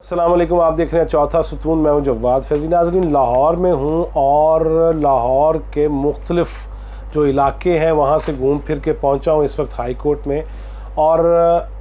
अस्सलाम वालेकुम, आप देख रहे हैं चौथा सुतून। मैं हूं जवाद फैज़ी। नाज़रीन, लाहौर में हूं और लाहौर के मुख्तलिफ जो इलाके हैं वहां से घूम फिर के पहुंचा हूं इस वक्त हाई कोर्ट में। और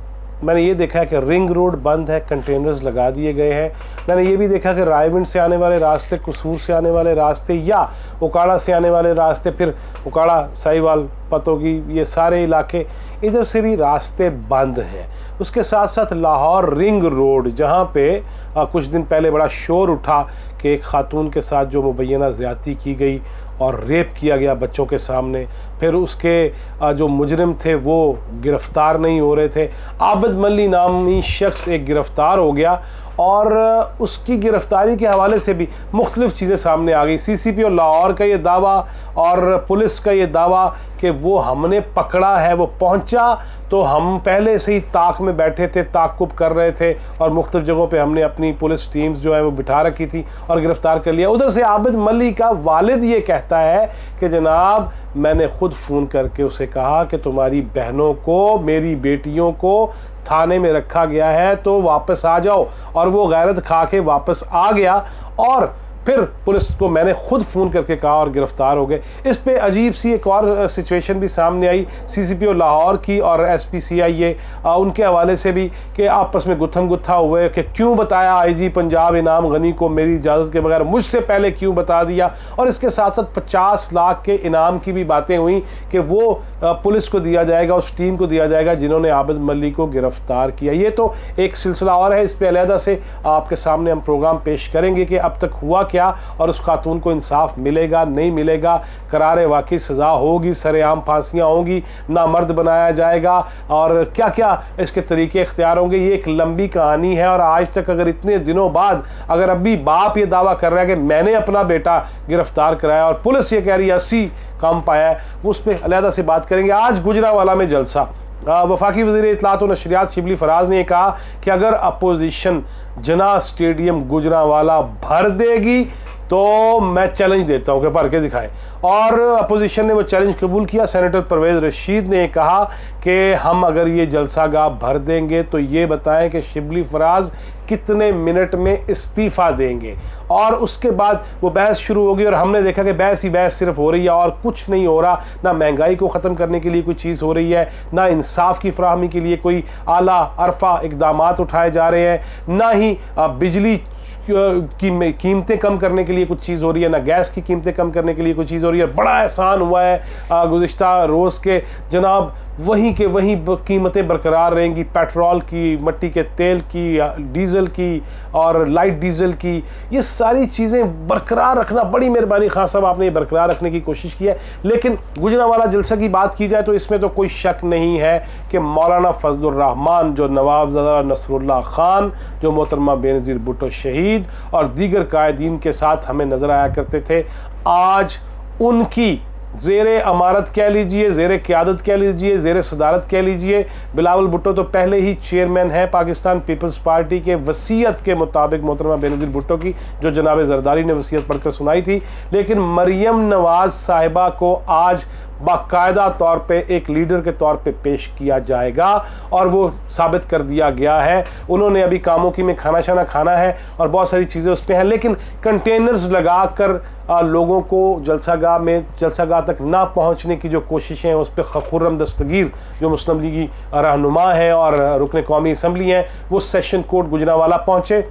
मैंने ये देखा है कि रिंग रोड बंद है, कंटेनर्स लगा दिए गए हैं। मैंने ये भी देखा कि रायविंड से आने वाले रास्ते, कसूर से आने वाले रास्ते या उकाड़ा से आने वाले रास्ते, फिर उकाड़ा, साहिवाल, पतोगी, ये सारे इलाके, इधर से भी रास्ते बंद हैं। उसके साथ साथ लाहौर रिंग रोड, जहाँ पे कुछ दिन पहले बड़ा शोर उठा कि एक खातून के साथ जो मुबैना ज़्यादती की गई और रेप किया गया बच्चों के सामने, फिर उसके जो मुजरिम थे वो गिरफ़्तार नहीं हो रहे थे। आबिद मल्ली नामी शख्स एक गिरफ़्तार हो गया और उसकी गिरफ़्तारी के हवाले से भी मुख्तलिफ़ चीज़ें सामने आ गई। CCP और लाहौर का ये दावा और पुलिस का ये दावा कि वो हमने पकड़ा है, वो पहुंचा तो हम पहले से ही ताक में बैठे थे, ताक़ुब कर रहे थे और मुख्तलिफ़ जगहों पे हमने अपनी पुलिस टीम्स जो है वो बिठा रखी थी और गिरफ़्तार कर लिया। उधर से आबिद मल्ली का वालिद ये कहता है कि जनाब, मैंने ख़ुद फ़ोन करके उसे कहा कि तुम्हारी बहनों को, मेरी बेटियों को थाने में रखा गया है तो वापस आ जाओ, और वो गैरत खा के वापस आ गया और फिर पुलिस को मैंने खुद फ़ोन करके कहा और गिरफ़्तार हो गए। इस पे अजीब सी एक और सिचुएशन भी सामने आई CCP और लाहौर की और SPCI उनके हवाले से भी कि आपस में गुत्थम गुत्था हुए कि क्यों बताया IG पंजाब इनाम गनी को मेरी इजाज़त के बगैर, मुझसे पहले क्यों बता दिया। और इसके साथ साथ 50 लाख के इनाम की भी बातें हुई कि वो पुलिस को दिया जाएगा, उस टीम को दिया जाएगा जिन्होंने आबिद मल्ली को गिरफ़्तार किया। ये तो एक सिलसिला और है, इस पर अलहदा से आपके सामने हम प्रोग्राम पेश करेंगे कि अब तक हुआ क्या और उस खातून को इंसाफ मिलेगा, नहीं मिलेगा, करारे वाकई सज़ा होगी, सरेआम फांसियाँ होंगी, नामर्द बनाया जाएगा और क्या क्या इसके तरीके इख्तियार होंगे। ये एक लंबी कहानी है और आज तक अगर इतने दिनों बाद अगर अभी बाप ये दावा कर रहा है कि मैंने अपना बेटा गिरफ्तार कराया और पुलिस ये कह रही है 80 काम पाया है, वो उस पर अलहदा से बात करेंगे। आज गुजरावाला में जलसा, वफाकी वज़ीर इत्तलात व नशरियात शिबली फराज ने कहा कि अगर अपोजिशन जना स्टेडियम गुजरावाला भर देगी तो मैं चैलेंज देता हूं कि भर के दिखाएं, और अपोजिशन ने वो चैलेंज कबूल किया। सेनेटर परवेज़ रशीद ने कहा कि हम अगर ये जलसागाह भर देंगे तो ये बताएं कि शिबली फराज कितने मिनट में इस्तीफ़ा देंगे। और उसके बाद वो बहस शुरू होगी और हमने देखा कि बहस ही बहस सिर्फ हो रही है और कुछ नहीं हो रहा। ना महंगाई को ख़त्म करने के लिए कोई चीज़ हो रही है, ना इंसाफ की फराहमी के लिए कोई आला अरफा इक़दामात उठाए जा रहे हैं, ना ही बिजली की कीमतें कम करने के लिए कुछ चीज़ हो रही है, ना गैस की कीमतें कम करने के लिए कुछ चीज़ हो रही है। बड़ा एहसान हुआ है गुज़िश्ता रोज़ के जनाब, वहीं के वहीं कीमतें बरकरार रहेंगी, पेट्रोल की, मिट्टी के तेल की, डीज़ल की और लाइट डीज़ल की, ये सारी चीज़ें बरकरार रखना बड़ी मेहरबानी। खान साहब, आपने ये बरकरार रखने की कोशिश की है। लेकिन गुजरावाला जलसा की बात की जाए तो इसमें तो कोई शक नहीं है कि मौलाना फजलुर रहमान, जो नवाबज़ादा नसरुल्लाह खान, जो मोहतरमा बेनज़ीर भुट्टो शहीद और दीगर कायदीन के साथ हमें नज़र आया करते थे, आज उनकी ज़ेरे अमारत कह लीजिए, ज़ेरे क़यादत कह लीजिए, ज़ेरे सदारत कह लीजिए। बिलावल भुट्टो तो पहले ही चेयरमैन है पाकिस्तान पीपल्स पार्टी के, वसीयत के मुताबिक मोहतरमा बेनज़ीर भुट्टो की, जो जनाब ज़रदारी ने वसीयत पढ़कर सुनाई थी। लेकिन मरियम नवाज़ साहिबा को आज बाकायदा तौर पे एक लीडर के तौर पे पेश किया जाएगा और वो साबित कर दिया गया है। उन्होंने अभी कामों की में खाना शाना खाना है और बहुत सारी चीज़ें उस पर हैं, लेकिन कंटेनर्स लगा कर लोगों को जलसागाह तक ना पहुंचने की जो कोशिशें हैं उस पर खुर्रम दस्तगीर, जो मुस्लिम लीगी रहनुमा है और रुकन कौमी असम्बली हैं, वो सेशन कोर्ट गुजरावाला पहुँचे,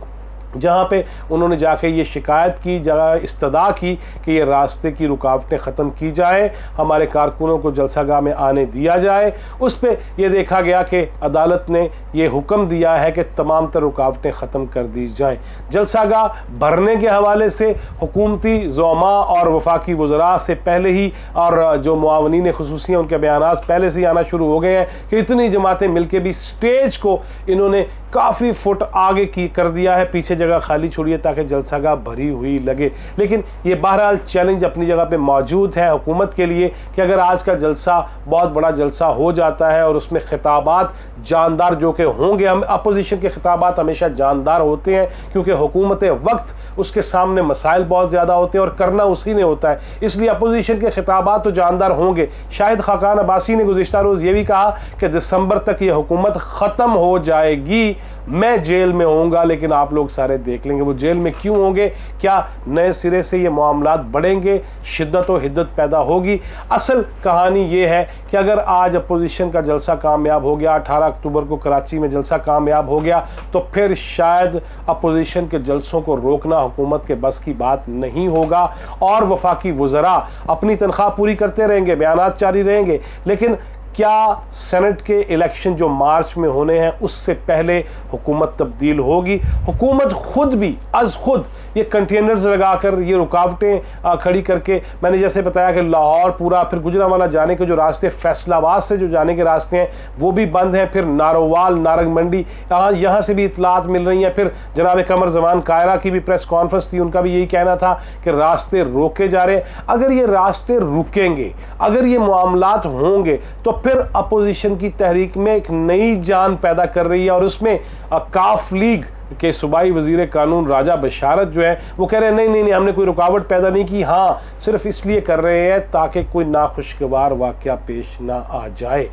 जहाँ पे उन्होंने जाके ये शिकायत की, जगह इस्तदा की कि ये रास्ते की रुकावटें ख़त्म की जाए, हमारे कारकुनों को जलसागाह में आने दिया जाए। उस पर यह देखा गया कि अदालत ने ये हुक्म दिया है कि तमाम तर रुकावटें ख़त्म कर दी जाएँ। जलसागाह भरने के हवाले से हुकूमती ज़ोमा और वफाकी वज़रा से पहले ही और जो मुआवनीन खुसूसी हैं उनके बयानात पहले से ही आना शुरू हो गए हैं कि इतनी जमातें मिलकर भी स्टेज को इन्होंने काफ़ी फुट आगे की कर दिया है, पीछे जगह खाली छोड़िए ताकि जलसागाह भरी हुई लगे। लेकिन ये बहरहाल चैलेंज अपनी जगह पे मौजूद है हुकूमत के लिए कि अगर आज का जलसा बहुत बड़ा जलसा हो जाता है और उसमें खिताबात जानदार जो कि होंगे, हम अपोजिशन के खिताबात हमेशा जानदार होते हैं क्योंकि हुकूमत वक्त उसके सामने मसाइल बहुत ज़्यादा होते हैं और करना उसी ने होता है, इसलिए अपोजिशन के खिताबात तो जानदार होंगे। शाहिद खाकान अब्बासी ने गुज़िश्ता रोज़ ये भी कहा कि दिसंबर तक ये हुकूमत ख़त्म हो जाएगी मैं जेल में होऊंगा लेकिन आप लोग सारे देख लेंगे। वो जेल में क्यों होंगे? क्या नए सिरे से ये मामलात बढ़ेंगे, शिद्दत और हिद्दत पैदा होगी? असल कहानी ये है कि अगर आज अपोजिशन का जलसा कामयाब हो गया, 18 अक्टूबर को कराची में जलसा कामयाब हो गया, तो फिर शायद अपोजिशन के जलसों को रोकना हुकूमत के बस की बात नहीं होगा और वफाकी वज़रा अपनी तनख्वाह पूरी करते रहेंगे, बयानात जारी रहेंगे। लेकिन क्या सेनेट के इलेक्शन जो मार्च में होने हैं उससे पहले हुकूमत तब्दील होगी? हुकूमत खुद भी अज खुद ये कंटेनर्स लगाकर, ये रुकावटें खड़ी करके, मैंने जैसे बताया कि लाहौर पूरा, फिर गुजरांवाला जाने के जो रास्ते, फैसलाबाद से जो जाने के रास्ते हैं वो भी बंद हैं, फिर नारोवाल, नारंग मंडी, यहाँ से भी इतलात मिल रही हैं। फिर जनाब कमर जमान कायरा की भी प्रेस कॉन्फ्रेंस थी, उनका भी यही कहना था कि रास्ते रोके जा रहे हैं। अगर ये रास्ते रुकेंगे, अगर ये मामलात होंगे, तो फिर अपोजिशन की तहरीक में एक नई जान पैदा कर रही है और उसमें काफ लीग के सूबाई वजीर कानून राजा बशारत जो है वो कह रहे हैं नहीं, हमने कोई रुकावट पैदा नहीं की, हाँ सिर्फ इसलिए कर रहे हैं ताकि कोई नाखुशगवार वाक़या पेश ना आ जाए।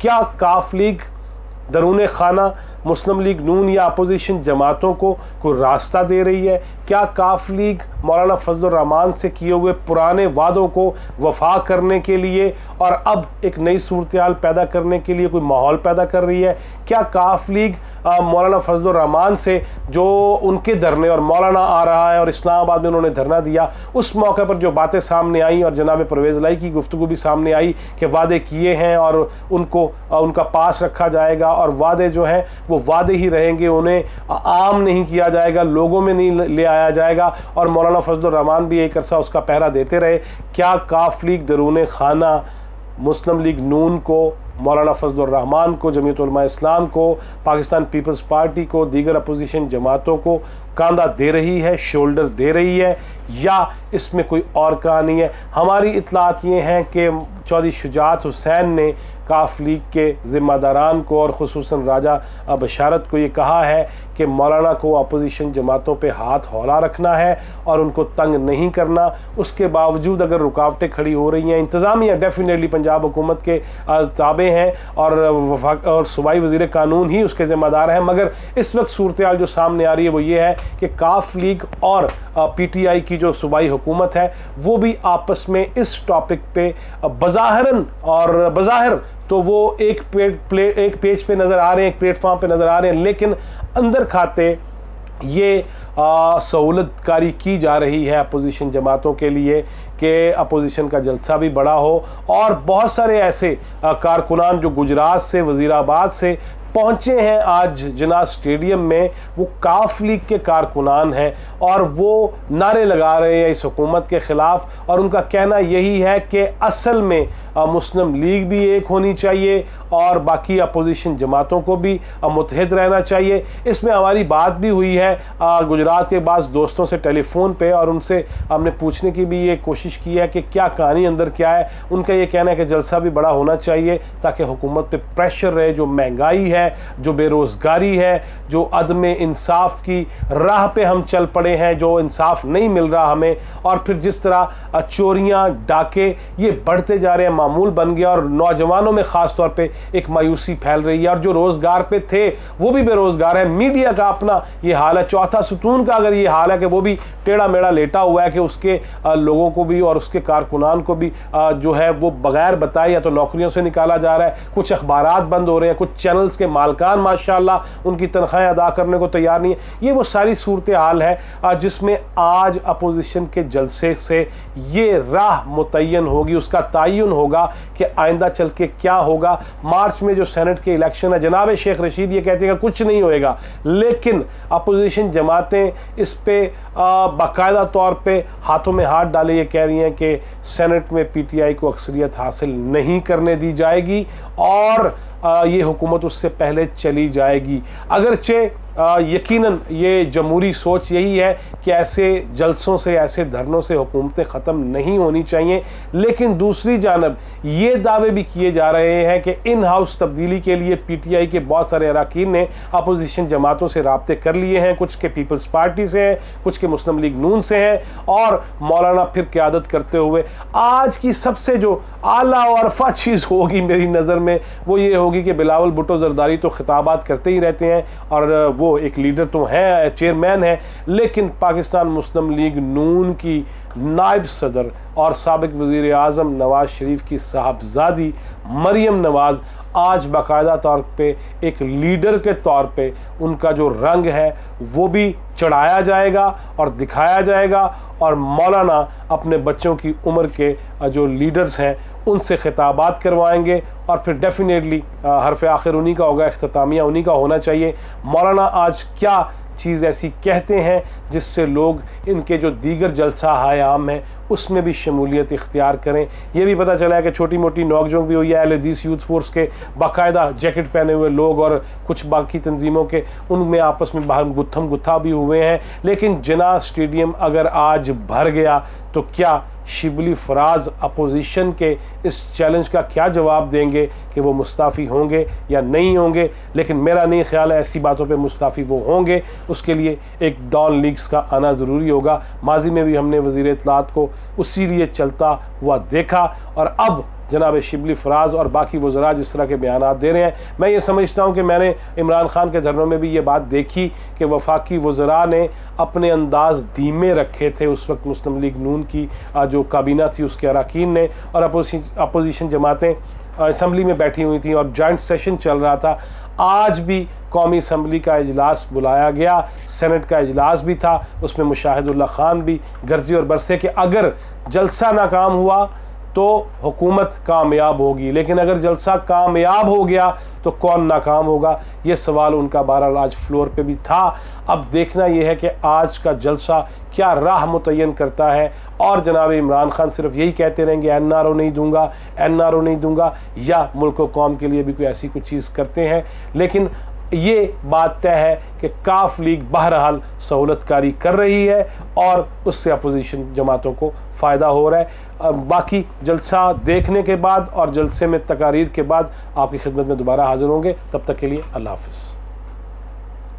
क्या काफ लीग दरूने खाना मुस्लिम लीग नून या अपोजिशन जमातों को कोई रास्ता दे रही है? क्या काफ लीग मौलाना फजलुर रहमान से किए हुए पुराने वादों को वफा करने के लिए और अब एक नई सूरत हाल पैदा करने के लिए कोई माहौल पैदा कर रही है? क्या काफ लीग मौलाना फजलुर रहमान से जो उनके धरने, और मौलाना आ रहा है और इस्लामाबाद में उन्होंने धरना दिया, उस मौके पर जो बातें सामने आई और जनाब परवेज़ लाई की गुफ्तगू भी सामने आई कि वादे किए हैं और उनको उनका पास रखा जाएगा और वादे जो हैं वो वादे ही रहेंगे, उन्हें आम नहीं किया जाएगा, लोगों में नहीं ले आया जाएगा, और मौलाना फजलुर रहमान भी एक अरसा उसका पहरा देते रहे। क्या काफ लीग दरूने खाना मुस्लिम लीग नून को, मौलाना फजलुर रहमान को, जमीयत उलमा इस्लाम को, पाकिस्तान पीपल्स पार्टी को, दीगर अपोजिशन जमातों को कांधा दे रही है, शोल्डर दे रही है, या इसमें कोई और कहानी है? हमारी इतलात ये हैं कि चौधरी शुजात हुसैन ने काफ लीग के ज़िम्मेदारान को और ख़ुसूसन राजा बशारत को ये कहा है कि मौलाना को अपोजिशन जमातों पे हाथ हौला रखना है और उनको तंग नहीं करना। उसके बावजूद अगर रुकावटें खड़ी हो रही हैं, इंतज़ामिया डेफिनेटली पंजाब हुकूमत के ताबे हैं और सूबाई वज़ीर कानून ही उसके ज़िम्मेदार हैं, मगर इस वक्त सूरत हाल जो सामने आ रही है वो ये है कि काफ लीग और PTI की जो सूबाई हुकूमत है वो भी आपस में इस टॉपिक पे बज़ाहिर तो वो एक पेज पे नज़र आ रहे हैं, एक प्लेटफॉर्म पे नज़र आ रहे हैं, लेकिन अंदर खाते ये सहूलतकारी की जा रही है अपोजिशन जमातों के लिए कि अपोजिशन का जलसा भी बड़ा हो। और बहुत सारे ऐसे कारकुनान जो गुजरात से, वज़ीराबाद से पहुँचे हैं आज जिन्ना स्टेडियम में, वो काफ लीग के कारकुनान हैं और वो नारे लगा रहे हैं इस हुकूमत के ख़िलाफ़, और उनका कहना यही है कि असल में मुस्लिम लीग भी एक होनी चाहिए और बाकी अपोजिशन जमातों को भी मुत्तहिद रहना चाहिए। इसमें हमारी बात भी हुई है गुजरात के बाज़ दोस्तों से टेलीफोन पे, और उनसे हमने पूछने की भी ये कोशिश की है कि क्या कहानी अंदर क्या है। उनका ये कहना है कि जलसा भी बड़ा होना चाहिए ताकि हुकूमत पे प्रेशर रहे, जो महंगाई है, जो बेरोज़गारी है, जो अदम इंसाफ की राह पे हम चल पड़े हैं, जो इंसाफ नहीं मिल रहा हमें, और फिर जिस तरह चोरियां, डाके ये बढ़ते जा रहे हैं, मामूल बन गया, और नौजवानों में ख़ास तौर पे एक मायूसी फैल रही है, और जो रोज़गार पे थे वो भी बेरोज़गार है। मीडिया का अपना ये हाल है, चौथा सुतून का अगर ये हाल है कि वो भी टेढ़ा मेढ़ा लेटा हुआ है कि उसके लोगों को भी और उसके कारकुनान को भी जो है वो बगैर बताए या तो नौकरियों से निकाला जा रहा है, कुछ अखबारात बंद हो रहे हैं, कुछ चैनल्स के मालकान माशाल्लाह उनकी तनख्वाहें अदा करने को तैयार नहीं है। ये वो सारी सूरत हाल है जिसमें आज अपोजिशन के जलसे से ये राह मुतय्यन होगी, उसका तयन होगा कि आइंदा चल के क्या होगा। मार्च में जो सेनेट के इलेक्शन है, जनाब शेख रशीद ये कहते हैं कि कुछ नहीं होएगा, लेकिन अपोजिशन जमातें इस पे बाकायदा तौर पे हाथों में हाथ डाले ये कह रही हैं कि सेनेट में PTI को अक्सरियत हासिल नहीं करने दी जाएगी और ये हुकूमत उससे पहले चली जाएगी। अगरचे यकीनन ये जमहूरी सोच यही है कि ऐसे जलसों से, ऐसे धरनों से हुकूमतें ख़त्म नहीं होनी चाहिए। लेकिन दूसरी जानब ये दावे भी किए जा रहे हैं कि इन हाउस तब्दीली के लिए PTI के बहुत सारे अरकान ने अपोजिशन जमातों से राब्ते कर लिए हैं, कुछ के पीपल्स पार्टी से हैं, कुछ के मुस्लिम लीग नून से हैं। और मौलाना फिर क़यादत करते हुए आज की सबसे जो आला और अरफा चीज़ होगी मेरी नज़र में वो ये होगी कि बिलावल भुट्टो जरदारी तो खिताबात करते ही रहते हैं और वो एक लीडर तो हैं, चेयरमैन है, लेकिन पाकिस्तान मुस्लिम लीग नून की नायब सदर और साबिक वज़ीर आज़म नवाज़ शरीफ की साहबजादी मरियम नवाज़ आज बाकायदा तौर पे एक लीडर के तौर पे उनका जो रंग है वो भी चढ़ाया जाएगा और दिखाया जाएगा। और मौलाना अपने बच्चों की उम्र के जो लीडर्स हैं उनसे खिताबात करवाएंगे और फिर डेफिनेटली हरफ आखिर उन्हीं का होगा, इख्तितामिया उन्हीं का होना चाहिए। मौलाना आज क्या चीज़ ऐसी कहते हैं जिससे लोग इनके जो दीगर जलसा आयाम हैं उसमें भी शमूलियत इख्तियार करें। यह भी पता चला है कि छोटी मोटी नोकझोंक भी हुई है। LDC यूथ फोर्स के बाकायदा जैकेट पहने हुए लोग और कुछ बाकी तंजीमों के उनमें आपस में बाहर गुत्थम गुत्था भी हुए हैं। लेकिन जिना स्टेडियम अगर आज भर गया तो क्या शिबली फराज अपोजिशन के इस चैलेंज का क्या जवाब देंगे कि वो मुस्ताफ़ी होंगे या नहीं होंगे। लेकिन मेरा नहीं ख्याल है ऐसी बातों पे मुस्ताफ़ी वो होंगे। उसके लिए एक डॉन लीग्स का आना ज़रूरी होगा। माजी में भी हमने वज़ीर इत्तलात को उसी लिए चलता हुआ देखा और अब जनाब शिबली फराज और बाकी वज़रा जिस तरह के बयान दे रहे हैं, मैं ये समझता हूँ कि मैंने इमरान खान के धरनों में भी ये बात देखी कि वफाकी वज़रा ने अपने अंदाज धीमे रखे थे उस वक्त मुस्लिम लीग नून की जो काबीना थी उसके अरकान ने, और अपोजिशन जमातें असम्बली में बैठी हुई थी और जॉइंट सेशन चल रहा था। आज भी कौमी असम्बली का इजलास बुलाया गया, सेनेट का इजलास भी था, उसमें मुशाहिदुल्लाह खान भी गरजे और बरसे कि अगर जलसा नाकाम हुआ तो हुकूमत कामयाब होगी, लेकिन अगर जलसा कामयाब हो गया तो कौन नाकाम होगा। ये सवाल उनका बहरहाल आज फ्लोर पे भी था। अब देखना यह है कि आज का जलसा क्या राह मुतय्यन करता है। और जनाब इमरान खान सिर्फ यही कहते रहेंगे NRO नहीं दूंगा, NRO नहीं दूंगा, या मुल्क व कौम के लिए भी कोई ऐसी कोई चीज़ करते हैं। लेकिन ये बात तय है कि काफ लीग बहरहाल सहूलतकारी कर रही है और उससे अपोजिशन जमातों को फ़ायदा हो रहा है। बाकी जलसा देखने के बाद और जलसे में तकारीर के बाद आपकी खिदमत में दोबारा हाजिर होंगे। तब तक के लिए अल्लाह हाफ़िज़।